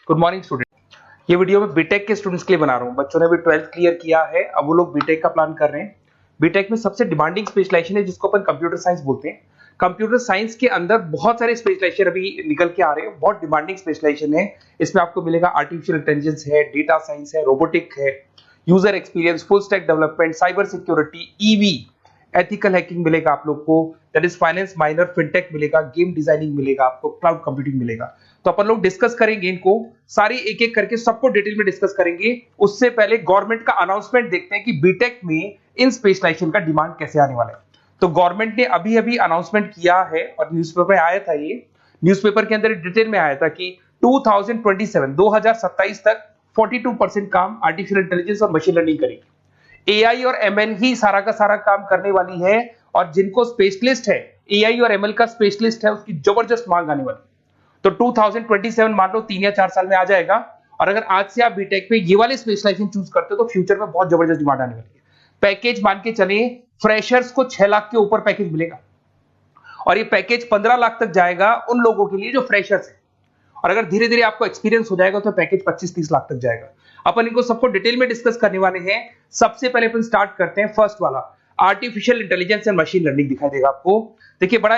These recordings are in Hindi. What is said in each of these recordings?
Good morning student. ये वीडियो मैं बीटेक के स्टूडेंट्स के लिए बना रहा हूँ। बच्चों ने भी 12th क्लियर किया है, अब वो लोग बीटेक का प्लान कर रहे हैं। बीटेक में सबसे डिमांडिंग स्पेशलाइजेशन है जिसको अपन कंप्यूटर साइंस बोलते हैं। कंप्यूटर साइंस के अंदर बहुत सारे स्पेशलाइजेशन अभी निकल के आ रहे हैं, बहुत डिमांडिंग स्पेशलाइजेशन है। इसमें आपको मिलेगा आर्टिफिशियल इंटेलिजेंस है, डेटा साइंस है, रोबोटिक है, user experience, full stack development, cyber security, EV, ethical hacking मिलेगा आप लोग को, that is finance minor, fintech मिलेगा, गेम डिजाइनिंग मिलेगा आपको, क्लाउड कंप्यूटिंग मिलेगा। तो अपन लोग डिस्कस करेंगे इनको सारी एक एक करके, सबको डिटेल में डिस्कस करेंगे। उससे पहले गवर्नमेंट का अनाउंसमेंट देखते हैं कि बीटेक में इन स्पेशलाइजेशन का डिमांड कैसे आने वाला है। तो गवर्नमेंट ने अभी अभी अनाउंसमेंट किया है और न्यूज़पेपर में आया था, ये न्यूज़पेपर के अंदर डिटेल में आया था कि 2027 तक 42% काम आर्टिफिशियल इंटेलिजेंस और मशीन लर्निंग करेगी। एआई और एमएल ही सारा का सारा काम करने वाली है, और जिनको स्पेशलिस्ट है, एआई और एमएल का स्पेशलिस्ट है, उसकी जबरदस्त मांग आने वाली है। तो 2027 मान लो 3 या 4 साल में आ जाएगा। और अगर आज से आप बीटेक पे ये वाले स्पेशलाइजेशन चूज करते हो तो फ्यूचर में बहुत जबरदस्त डिमांड आने वाली है। पैकेज मान के चले, फ्रेशर्स को 6 लाख के ऊपर पैकेज मिलेगा, और ये पैकेज 15 लाख तक जाएगा उन लोगों के लिए जो फ्रेशर्स है। और अगर धीरे धीरे आपको एक्सपीरियंस हो जाएगा तो पैकेज 25-30 लाख तक जाएगा। अपन इनको सबको डिटेल में डिस्कस करने वाले हैं। सबसे पहले अपन स्टार्ट करते हैं फर्स्ट वाला, artificial intelligence and machine learning दिखाई देगा आपको। देखिए बड़ा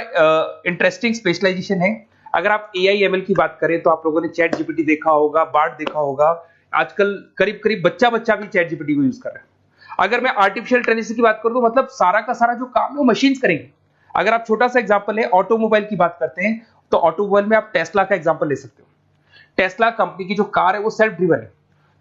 इंटरेस्टिंग स्पेशलाइजेशन है। अगर आप एआई एमएल की बात करें तो आप लोगों ने चैट जीपीटी देखा होगा, बार्ड देखा होगा। आजकल करीब करीब बच्चा भी चैट जीपीटी को यूज कर रहा है। अगर मैं आर्टिफिशियल इंटेलिजेंस की बात करूं तो मतलब सारा का सारा जो काम है वो मशीन्स करेंगे। अगर आप छोटा सा एग्जांपल है, ऑटोमोबाइल की बात करते हैं तो ऑटोमोबाइल में आप टेस्ला का एग्जांपल ले सकते हो। टेस्ला कंपनी की जो कार है वो सेल्फ ड्रिवन है।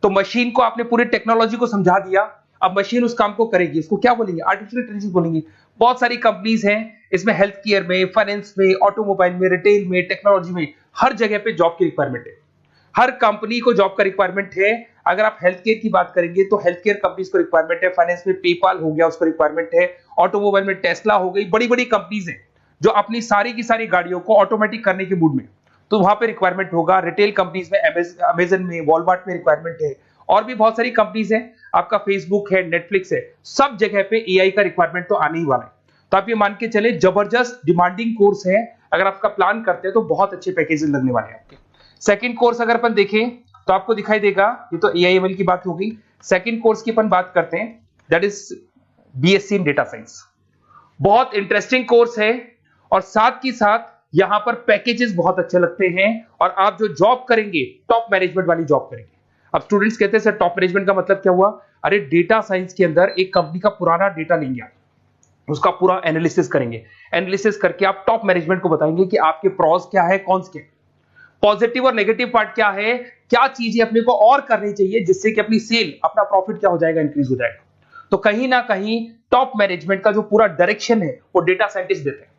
तो मशीन को आपने पूरी टेक्नोलॉजी को समझा दिया, अब मशीन उस काम को करेगी। इसको क्या बोलेंगे? आर्टिफिशियल इंटेलिजेंस बोलेंगे। बहुत सारी कंपनीज हैं इसमें, हेल्थ केयर में, फाइनेंस में, ऑटोमोबाइल में, रिटेल में, टेक्नोलॉजी में, हर जगह पे जॉब की रिक्वायरमेंट है। हर कंपनी को जॉब का रिक्वायरमेंट है। अगर आप हेल्थ केयर की बात करेंगे तो हेल्थ केयर कंपनीज को रिक्वायरमेंट है, फाइनेंस में पेपाल हो गया उसको रिक्वायरमेंट है, ऑटोमोबाइल में टेस्ला हो गई, बड़ी बड़ी कंपनीज हैं जो अपनी सारी की सारी गाड़ियों को ऑटोमेटिक करने के मूड में, तो वहां पे रिक्वायरमेंट होगा। रिटेल कंपनीज में, अमेजन में, वॉलमार्ट में रिक्वायरमेंट है, और भी बहुत सारी कंपनीज हैं, आपका फेसबुक है, नेटफ्लिक्स है, सब जगह पे एआई का रिक्वायरमेंट तो आने ही वाला है। तो आप ये मान के चले जबरदस्त डिमांडिंग कोर्स है। अगर आपका प्लान करते हैं तो बहुत अच्छे पैकेजेस लगने वाले हैं आपके। सेकंड कोर्स अगर अपन देखें तो आपको दिखाई देगा, ये तो एआई एमएल की बात हो गई। सेकंड कोर्स की अपन बात करते हैं, that is BSc in data science. बहुत इंटरेस्टिंग कोर्स है, और साथ की साथ यहां पर पैकेजेस बहुत अच्छे लगते हैं, और आप जो जॉब करेंगे टॉप मैनेजमेंट वाली जॉब करेंगे। अब स्टूडेंट्स कहते हैं सर टॉप मैनेजमेंट का मतलब क्या हुआ? अरे डेटा साइंस के अंदर एक कंपनी का पुराना डेटा लेंगे आप, उसका पूरा एनालिसिस करेंगे, एनालिसिस करके आप टॉप मैनेजमेंट को बताएंगे कि आपके प्रॉस क्या है, कॉन्स क्या है, पॉजिटिव और नेगेटिव पार्ट क्या है, क्या चीजें अपने को और करनी चाहिए जिससे कि अपनी सेल, अपना प्रॉफिट क्या हो जाएगा, इंक्रीज हो जाएगा। तो कहीं ना कहीं टॉप मैनेजमेंट का जो पूरा डायरेक्शन है वो डेटा साइंटिस्ट देते हैं।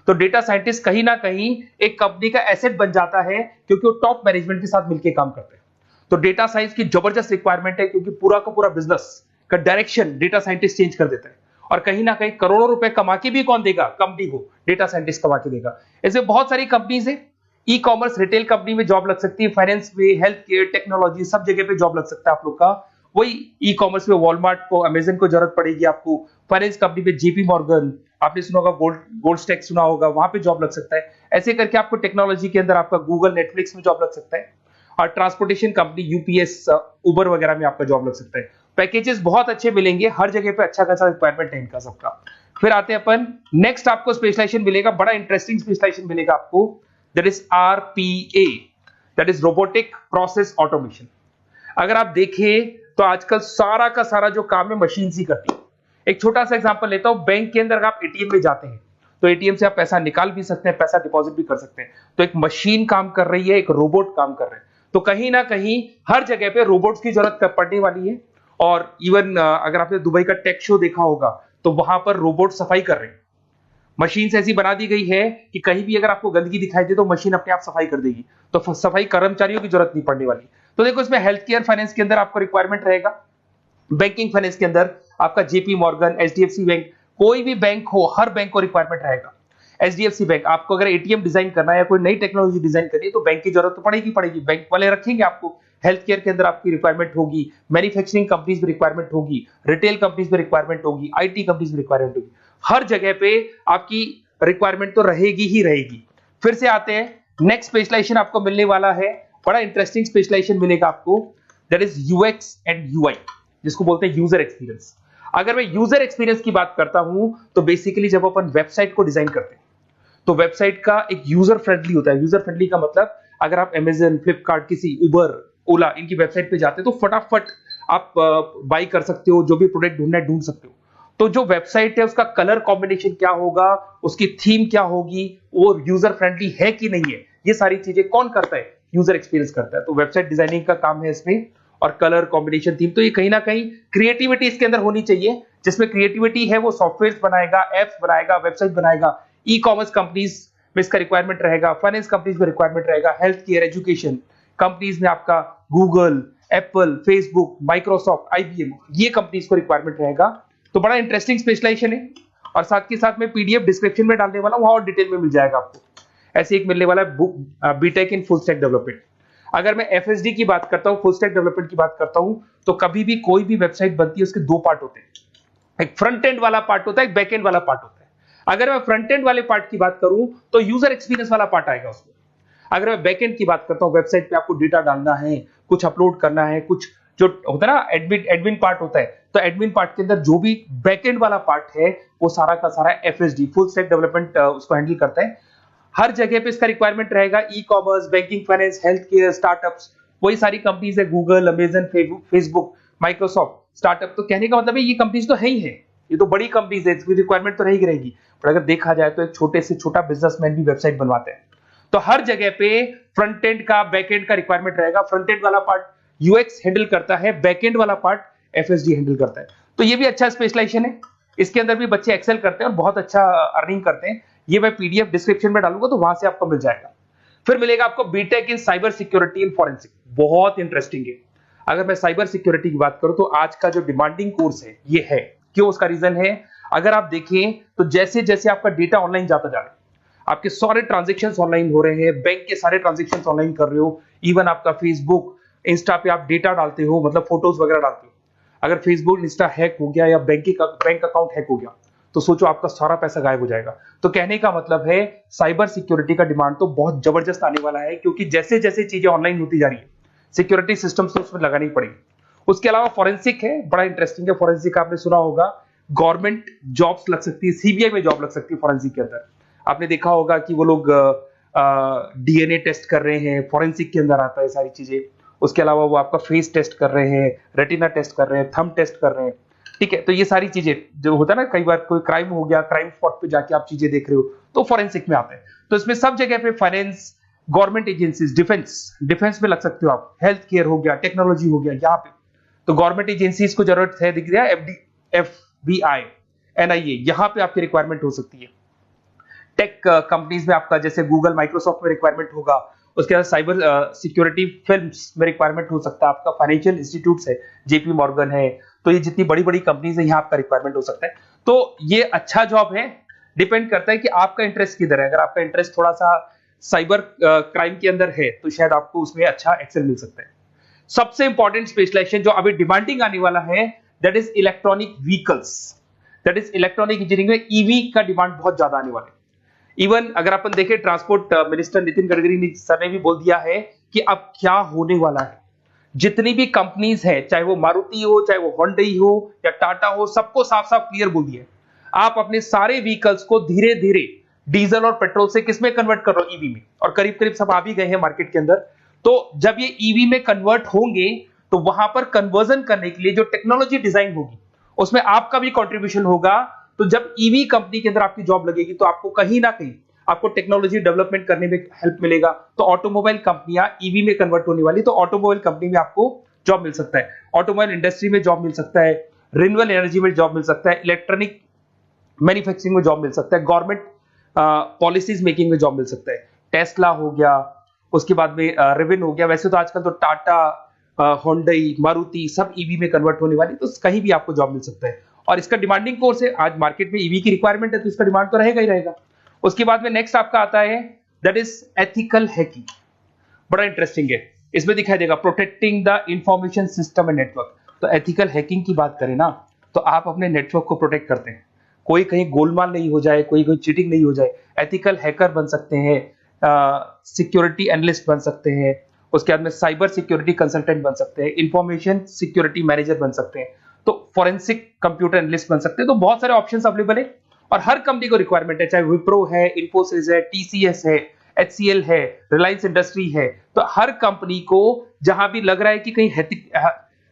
तो डेटा साइंटिस्ट कहीं ना कहीं एक कंपनी का एसेट बन जाता है, क्योंकि वो टॉप मैनेजमेंट के साथ मिलकर काम करते हैं। तो डेटा साइंस की जबरदस्त रिक्वायरमेंट है, क्योंकि पूरा का पूरा बिजनेस का डायरेक्शन डेटा साइंटिस्ट चेंज कर देता है। और कहीं ना कहीं करोड़ों रुपए कमा के भी कौन देगा? कंपनी को डेटा साइंटिस्ट कमा के देगा। ऐसे बहुत सारी कंपनीज है, ई कॉमर्स, रिटेल कंपनी में जॉब लग सकती है, फाइनेंस में, हेल्थ केयर, टेक्नोलॉजी, सब जगह पे जॉब लग सकता है आप लोग का। वही ई कॉमर्स में वॉलमार्ट को, अमेजन को जरूरत पड़ेगी आपको। फाइनेंस कंपनी में जेपी मॉर्गन, आपने सुना होगा, गोल्ड स्टैक सुना होगा, वहां पे जॉब लग सकता है। ऐसे करके आपको टेक्नोलॉजी के अंदर आपका गूगल, नेटफ्लिक्स में जॉब लग सकता है। और ट्रांसपोर्टेशन कंपनी, यूपीएस, उबर वगैरह में आपका जॉब लग सकता है। पैकेजेस बहुत अच्छे मिलेंगे, हर जगह पे अच्छा खासा रिक्वायरमेंट है इनका सबका। फिर आते हैं अपन नेक्स्ट, आपको स्पेशलाइजेशन मिलेगा, बड़ा इंटरेस्टिंग स्पेशलाइजेशन मिलेगा आपको, that is RPA, that is robotic process automation. अगर आप देखें तो आजकल सारा का सारा जो काम है मशीन ही करती है। एक छोटा सा एग्जांपल लेता हूं, बैंक के अंदर अगर आप एटीएम में जाते हैं तो एटीएम से आप पैसा निकाल भी सकते हैं, पैसा डिपॉजिट भी कर सकते हैं। तो एक मशीन काम कर रही है, एक रोबोट काम कर रहे हैं। तो कहीं ना कहीं हर जगह पे रोबोट्स की जरूरत पड़ने वाली है। और इवन अगर आपने दुबई का टेक शो देखा होगा तो वहां पर रोबोट सफाई कर रहे हैं। मशीन ऐसी बना दी गई है कि कहीं भी अगर आपको गंदगी दिखाई दे तो मशीन अपने आप सफाई कर देगी, तो सफाई कर्मचारियों की जरूरत नहीं पड़ने वाली। तो देखो इसमें हेल्थ केयर, फाइनेंस के अंदर आपको रिक्वायरमेंट रहेगा, बैंकिंग फाइनेंस के अंदर आपका जेपी मॉर्गन, एचडीएफसी बैंक, कोई भी बैंक हो, हर बैंक को रिक्वायरमेंट रहेगा। एचडीएफसी बैंक, आपको अगर एटीएम डिजाइन करना है या कोई नई टेक्नोलॉजी डिजाइन करनी है तो बैंक की जरूरत तो पड़ेगी, बैंक वाले रखेंगे आपको। हेल्थ केयर के अंदर आपकी रिक्वायरमेंट होगी, मैन्युफैक्चरिंग कंपनीज में रिक्वायरमेंट होगी, रिटेल कंपनीज में रिक्वायरमेंट होगी, आईटी कंपनीज में रिक्वायरमेंट होगी। हर जगह पे आपकी रिक्वायरमेंट तो रहेगी ही रहेगी। फिर से आते हैं, नेक्स्ट स्पेशलाइजेशन आपको मिलने वाला है बड़ा इंटरेस्टिंग स्पेशलाइजेशन मिलेगा आपको, that is UX and UI, जिसको बोलते हैं यूजर एक्सपीरियंस। अगर मैं यूजर एक्सपीरियंस की बात करता हूं तो बेसिकली जब अपन वेबसाइट को डिजाइन करते हैं तो वेबसाइट का एक यूजर फ्रेंडली होता है। यूजर फ्रेंडली का मतलब अगर आप अमेजन, फ्लिपकार्ट, किसी उबर, ओला इनकी वेबसाइट पे जाते हैं तो फटाफट आप बाई कर सकते हो, जो भी प्रोडक्ट ढूंढना है ढूंढ सकते हो। तो जो वेबसाइट है उसका कलर कॉम्बिनेशन क्या होगा, उसकी थीम क्या होगी, वो यूजर फ्रेंडली है कि नहीं है, ये सारी चीजें कौन करता है, यूजर एक्सपीरियंस करता है। तो वेबसाइट डिजाइनिंग का काम है इसमें, और कलर कॉम्बिनेशन, थीम, तो ये कहीं ना कहीं क्रिएटिविटी इसके अंदर होनी चाहिए। जिसमें क्रिएटिविटी है वो सॉफ्टवेयर बनाएगा, एप्स बनाएगा, वेबसाइट बनाएगा। ई कॉमर्स कंपनीज में इसका रिक्वायरमेंट रहेगा, फाइनेंस कंपनीज में रिक्वायरमेंट रहेगा, हेल्थ केयर, एजुकेशन कंपनीज में आपका Google, Apple, Facebook, Microsoft, IBM, ये कंपनीज को रिक्वायरमेंट रहेगा। तो बड़ा इंटरेस्टिंग स्पेशलाइजेशन है, और साथ के साथ में पीडीएफ डिस्क्रिप्शन में डालने वाला हूं, वहां और डिटेल में मिल जाएगा आपको। ऐसे एक मिलने वाला है book, BTech in full stack development. अगर मैं एफएसडी की बात करता हूं, फुल स्टैक डेवलपमेंट की बात करता हूं, तो कभी भी कोई भी वेबसाइट बनती है उसके दो पार्ट होते हैं, एक फ्रंट एंड वाला पार्ट होता है, एक बैक एंड वाला पार्ट होता है। अगर मैं फ्रंट एंड वाले पार्ट की बात करूं तो यूजर एक्सपीरियंस वाला पार्ट आएगा उसमें। अगर मैं बैक एंड की बात करता हूं, वेबसाइट पे आपको डेटा डालना है, कुछ अपलोड करना है, कुछ जो होता है ना एडमिन पार्ट होता है, तो एडमिन पार्ट के अंदर जो भी बैक एंड वाला पार्ट है वो सारा का सारा एफएसडी, फुल स्टैक डेवलपमेंट, उसको हैंडल करता है। हर जगह पे इसका रिक्वायरमेंट रहेगा। E commerce, banking, finance, health care, startups, वही सारी कंपनीज है, Google, Amazon, Facebook, Microsoft. Startup तो कहने का मतलब है ये कंपनीज तो है ही है, ये तो बड़ी कंपनीज है, इसकी रिक्वायरमेंट तो रहेगी रहेगी। पर अगर देखा जाए तो एक छोटे से छोटा बिजनेसमैन भी वेबसाइट बनवाते हैं। तो हर जगह पे फ्रंट एंड का, बैक एंड का रिक्वायरमेंट रहेगा। फ्रंट एंड वाला पार्ट यूएक्स हैंडल करता है, बैक एंड वाला पार्ट एफएसडी हैंडल करता है। तो ये भी अच्छा स्पेशलाइजेशन है, इसके अंदर भी बच्चे एक्सेल करते हैं और बहुत अच्छा अर्निंग करते हैं। ये मैं पीडीएफ डिस्क्रिप्शन में डालूंगा तो वहां से आपको मिल जाएगा। फिर मिलेगा आपको BTech in cyber security and forensic, बहुत इंटरेस्टिंग है। अगर मैं साइबर सिक्योरिटी की बात करूं तो आज का जो डिमांडिंग कोर्स है ये है। क्यों? उसका रीजन है, अगर आप देखें तो जैसे जैसे आपका डेटा ऑनलाइन जाता जा रहा है, आपके सारे ट्रांजेक्शंस ऑनलाइन हो रहे हैं, बैंक के सारे ट्रांजेक्शंस ऑनलाइन कर रहे हो, इवन आपका फेसबुक, इंस्टा पे आप डेटा डालते हो, मतलब फोटोज वगैरह डालते हो। अगर फेसबुक, इंस्टा हैक हो गया या बैंक अकाउंट हैक हो गया तो सोचो आपका सारा पैसा गायब हो जाएगा। तो कहने का मतलब है साइबर सिक्योरिटी का डिमांड तो बहुत जबरदस्त आने वाला है, क्योंकि जैसे जैसे चीजें ऑनलाइन होती जा रही है सिक्योरिटी सिस्टम्स तो उसमें लगानी पड़ेगी। उसके अलावा फॉरेंसिक है, बड़ा इंटरेस्टिंग है। फॉरेंसिक आपने सुना होगा, गवर्नमेंट जॉब्स लग सकती है, सीबीआई में जॉब लग सकती है फॉरेंसिक के अंदर। आपने देखा होगा कि वो लोग डीएनए टेस्ट कर रहे हैं, फॉरेंसिक के अंदर आता है सारी चीजें। उसके अलावा वो आपका फेस टेस्ट कर रहे हैं, रेटिना टेस्ट कर रहे हैं, थंब टेस्ट कर रहे हैं, ठीक है। तो ये सारी चीजें जो होता है ना, कई बार कोई क्राइम हो गया, क्राइम स्पॉट पे जाके आप चीजें देख रहे हो तो फॉरेंसिक में आते हैं। तो इसमें सब जगह पे फाइनेंस, गवर्नमेंट एजेंसीज, डिफेंस में लग सकते हो आप, हेल्थ केयर हो गया, टेक्नोलॉजी हो गया, यहाँ पे तो गवर्नमेंट एजेंसीज को जरूरत है, दिख रहा है, एफबीआई, एनआईए, यहाँ पे आपकी रिक्वायरमेंट हो सकती है। टेक कंपनीज में आपका जैसे गूगल, माइक्रोसॉफ्ट में रिक्वायरमेंट होगा। उसके बाद साइबर सिक्योरिटी फिल्म्स में रिक्वायरमेंट हो सकता है आपका, फाइनेंशियल इंस्टीट्यूट्स है, जेपी मॉर्गन है, तो ये जितनी बड़ी बड़ी कंपनीज है यहाँ आपका रिक्वायरमेंट हो सकता है। तो ये अच्छा जॉब है, डिपेंड करता है कि आपका इंटरेस्ट किधर है। अगर आपका इंटरेस्ट थोड़ा सा साइबर क्राइम के अंदर है तो शायद आपको उसमें अच्छा एक्सेल मिल सकता है। सबसे इंपॉर्टेंट स्पेशलाइजेशन जो अभी डिमांडिंग आने वाला है, that is electronic vehicles, that is electronic engineering में ईवी का डिमांड बहुत ज्यादा आने वाला है। इवन अगर अपन देखें, transport minister Nitin Gadkari sir ने भी बोल दिया है कि अब क्या होने वाला है, जितनी भी कंपनीज है, चाहे वो मारुति हो, चाहे वो होंडई हो या टाटा हो, सबको साफ साफ क्लियर बोल दिया, आप अपने सारे व्हीकल्स को धीरे धीरे डीजल और पेट्रोल से किसमें कन्वर्ट कर रहे हो, ईवी में। और करीब करीब सब आ भी गए हैं मार्केट के अंदर। तो जब ये ईवी में कन्वर्ट होंगे तो वहां पर कन्वर्जन करने के लिए जो टेक्नोलॉजी डिजाइन होगी उसमें आपका भी कंट्रीब्यूशन होगा। तो जब ईवी कंपनी के अंदर आपकी जॉब लगेगी तो आपको कहीं ना कहीं आपको टेक्नोलॉजी डेवलपमेंट करने में हेल्प मिलेगा। तो ऑटोमोबाइल कंपनियां ईवी में कन्वर्ट होने वाली, तो ऑटोमोबाइल कंपनी में आपको जॉब मिल सकता है, ऑटोमोबाइल इंडस्ट्री में जॉब मिल सकता है, रिन्यूएबल एनर्जी में जॉब मिल सकता है, इलेक्ट्रॉनिक मैन्युफैक्चरिंग में जॉब मिल सकता है, गवर्नमेंट पॉलिसीज मेकिंग में जॉब मिल सकता है। टेस्ला हो गया, उसके बाद में रिविन हो गया। वैसे तो आजकल तो टाटा, होंडई, मारुति सब ईवी में कन्वर्ट होने वाली, तो कहीं भी आपको जॉब मिल सकता है। और इसका डिमांडिंग कोर्स है, आज मार्केट में ईवी की रिक्वायरमेंट है तो इसका डिमांड तो रहेगा ही रहेगा। उसके बाद में नेक्स्ट आपका आता है दैट इज एथिकल हैकिंग, बड़ा इंटरेस्टिंग है। इसमें दिखाई देगा protecting the information system and network. तो एथिकल हैकिंग की बात करें ना, तो आप अपने नेटवर्क को प्रोटेक्ट करते हैं, कोई कहीं गोलमाल नहीं हो जाए, कोई चीटिंग नहीं हो जाए। एथिकल हैकर बन सकते हैं, सिक्योरिटी एनालिस्ट बन सकते हैं, उसके बाद में साइबर सिक्योरिटी कंसल्टेंट बन सकते हैं, इंफॉर्मेशन सिक्योरिटी मैनेजर बन सकते हैं, तो फोरेंसिक कंप्यूटर एनालिस्ट बन सकते हैं। तो बहुत सारे ऑप्शंस अवेलेबल है और हर कंपनी को रिक्वायरमेंट है, चाहे विप्रो है, इन्फोसिस है, टीसीएस है, एचसीएल है, रिलायंस इंडस्ट्री है। तो हर कंपनी को जहां भी लग रहा है कि कहीं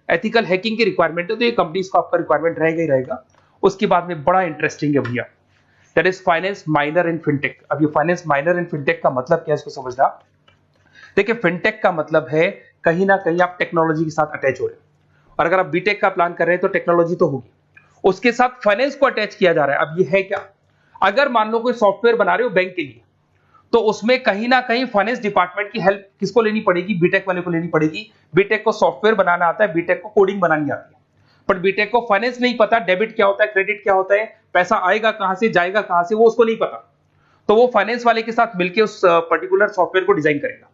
एथिकल हैकिंग की रिक्वायरमेंट है तो ये कंपनीज को आपका रिक्वायरमेंट रहेगा ही रहेगा। उसके बाद में बड़ा इंटरेस्टिंग है भैया, that is finance minor in fintech. अब ये फाइनेंस माइनर इन फिनटेक का मतलब क्या है इसको समझना। देखिए फिनटेक का मतलब है कहीं ना कहीं आप टेक्नोलॉजी के साथ अटैच हो रहे हैं, और अगर आप बीटेक का प्लान कर रहे हैं तो टेक्नोलॉजी तो होगी, उसके साथ फाइनेंस को अटैच किया जा रहा है। अब ये है क्या, अगर मान लो कोई सॉफ्टवेयर बना रहे हो बैंक के लिए, तो उसमें कहीं ना कहीं फाइनेंस डिपार्टमेंट की हेल्प किसको लेनी पड़ेगी, बीटेक वाले को लेनी पड़ेगी। बीटेक को सॉफ्टवेयर बनाना आता है, बीटेक को कोडिंग बनानी आती है, बट बीटेक को फाइनेंस नहीं पता, डेबिट क्या होता है, क्रेडिट क्या होता है, पैसा आएगा कहां से, जाएगा कहां से, वो उसको नहीं पता। तो वो फाइनेंस वाले के साथ मिलकर उस पर्टिकुलर सॉफ्टवेयर को डिजाइन करेगा।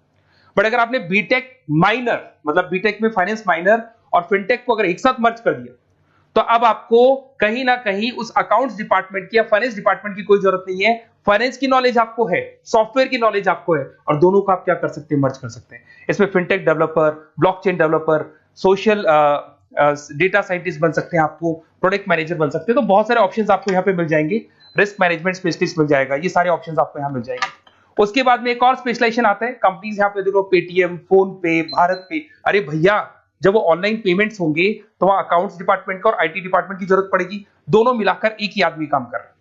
बट अगर आपने बीटेक माइनर, मतलब बीटेक में फाइनेंस माइनर और फिनटेक को अगर एक साथ मर्ज कर दिया, तो अब आपको कहीं ना कहीं उस अकाउंट्स डिपार्टमेंट की या फाइनेंस डिपार्टमेंट की कोई जरूरत नहीं है। फाइनेंस की नॉलेज आपको है, सॉफ्टवेयर की नॉलेज आपको है, और दोनों को आप क्या कर सकते हैं, मर्ज कर सकते हैं। इसमें fintech developer, blockchain developer, social data scientist बन सकते हैं, आपको प्रोडक्ट मैनेजर बन सकते हैं। तो बहुत सारे ऑप्शंस आपको यहाँ पे मिल जाएंगे, रिस्क मैनेजमेंट स्पेशलिस्ट मिल जाएगा, ये सारे ऑप्शंस आपको यहाँ मिल जाएंगे। उसके बाद में एक और स्पेशलाइजेशन आता है, कंपनीज यहाँ पे देखो पेटीएम, फोन पे, भारत पे। अरे भैया जब वो ऑनलाइन पेमेंट्स होंगे तो वहां अकाउंट्स डिपार्टमेंट का और आईटी डिपार्टमेंट की जरूरत पड़ेगी, दोनों मिलाकर एक ही आदमी काम कर रहा है,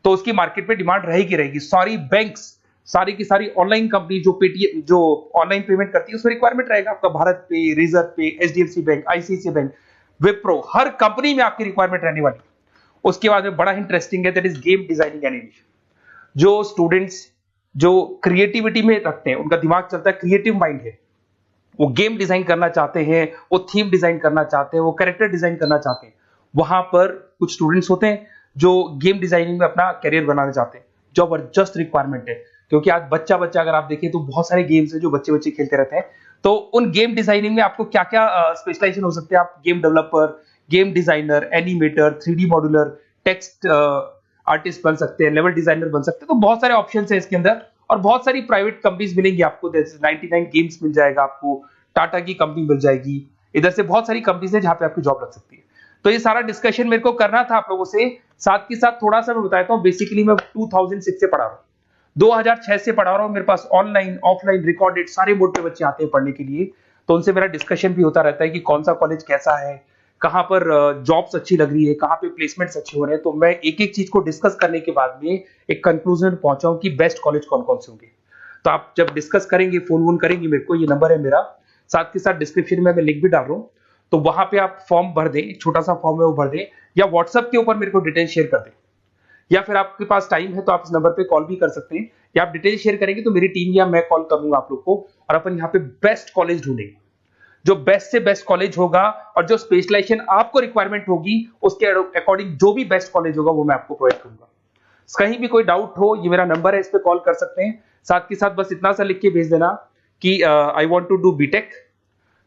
तो उसकी मार्केट में डिमांड रहेगी रहेगी। सारी बैंक्स, सारी की सारी ऑनलाइन कंपनी जो पेटीएम, जो ऑनलाइन पेमेंट करती है, उसमें रिक्वायरमेंट रहेगा आपका। Bharat Pe, reserve pay, HDFC bank, ICICI bank, Wipro, हर कंपनी में आपकी रिक्वायरमेंट रहने वाली। उसके बाद में बड़ा इंटरेस्टिंग है, that is game designing animation. जो स्टूडेंट्स जो क्रिएटिविटी में रखते हैं, उनका दिमाग चलता है, क्रिएटिव माइंड है, वो गेम डिजाइन करना चाहते हैं, वो थीम डिजाइन करना चाहते हैं, वो कैरेक्टर डिजाइन करना चाहते हैं, वहां पर कुछ स्टूडेंट्स होते हैं जो गेम डिजाइनिंग में अपना करियर बनाना चाहते हैं। जबरदस्त रिक्वायरमेंट है, क्योंकि आज बच्चा बच्चा अगर आप देखें तो बहुत सारे गेम्स हैं जो बच्चे बच्चे खेलते रहते हैं। तो उन गेम डिजाइनिंग में आपको क्या क्या स्पेशलाइजेशन हो सकते हैं, आप game developer, game designer, animator, 3D modular, text artist बन सकते हैं, लेवल डिजाइनर बन सकते हैं। तो बहुत सारे ऑप्शंस हैं इसके अंदर, और बहुत सारी प्राइवेट कंपनीज मिलेंगी आपको, जैसे 99 गेम्स मिल जाएगा आपको, टाटा की कंपनी मिल जाएगी, इधर से बहुत सारी कंपनीज है जहां पे आपकी जॉब लग सकती है। तो ये सारा डिस्कशन मेरे को करना था आप लोगों से, साथ के साथ थोड़ा सा मैं बताता हूँ। बेसिकली मैं 2006 से पढ़ा रहा हूँ, 2006 से पढ़ा रहा हूँ। मेरे पास ऑनलाइन, ऑफलाइन, रिकॉर्डेड सारे मोड पे बच्चे आते हैं पढ़ने के लिए, तो उनसे मेरा डिस्कशन भी होता रहता है कि कौन सा कॉलेज कैसा है, कहाँ पर जॉब्स अच्छी लग रही है, कहाँ पे प्लेसमेंट्स अच्छे हो रहे हैं। तो मैं एक एक चीज को डिस्कस करने के बाद में एक कंक्लूजन पहुंचा हूं कि बेस्ट कॉलेज कौन कौन से होंगे। तो आप जब डिस्कस करेंगे, फोन वोन करेंगे मेरे को, ये नंबर है मेरा, साथ के साथ डिस्क्रिप्शन में मैं लिंक भी डाल रहा हूँ, तो वहां पे आप फॉर्म भर दें, एक छोटा सा फॉर्म है वो भर दें, या व्हाट्सएप के ऊपर मेरे को डिटेल शेयर कर दें, या फिर आपके पास टाइम है तो आप इस नंबर पे कॉल भी कर सकते हैं, या आप डिटेल शेयर करेंगे तो मेरी टीम या मैं कॉल करूंगा आप लोग को, और अपन यहाँ पे बेस्ट कॉलेज ढूंढेंगे। जो बेस्ट से बेस्ट कॉलेज होगा और जो स्पेशलाइजेशन आपको रिक्वायरमेंट होगी उसके अकॉर्डिंग जो भी बेस्ट कॉलेज होगा वो मैं आपको प्रोवाइड करूंगा। कहीं भी कोई डाउट हो, ये मेरा नंबर है, इस पे कॉल कर सकते हैं। साथ के साथ बस इतना सा लिख के भेज देना कि I want to do BTech,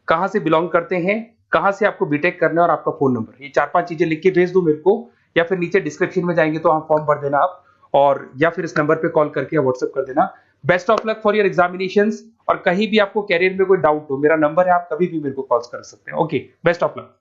कहां से बिलोंग करते हैं, कहां से आपको बीटेक करना है, और आपका फोन नंबर, ये 4-5 चीजें लिख के भेज दो मेरे को, या फिर नीचे डिस्क्रिप्शन में जाएंगे तो फॉर्म भर देना आप, और या फिर इस नंबर पे कॉल करके व्हाट्सएप कर देना। Best of luck for your examinations, और कहीं भी आपको कैरियर में कोई डाउट हो, मेरा नंबर है, आप कभी भी मेरे को कॉल कर सकते हैं। Okay, best of luck.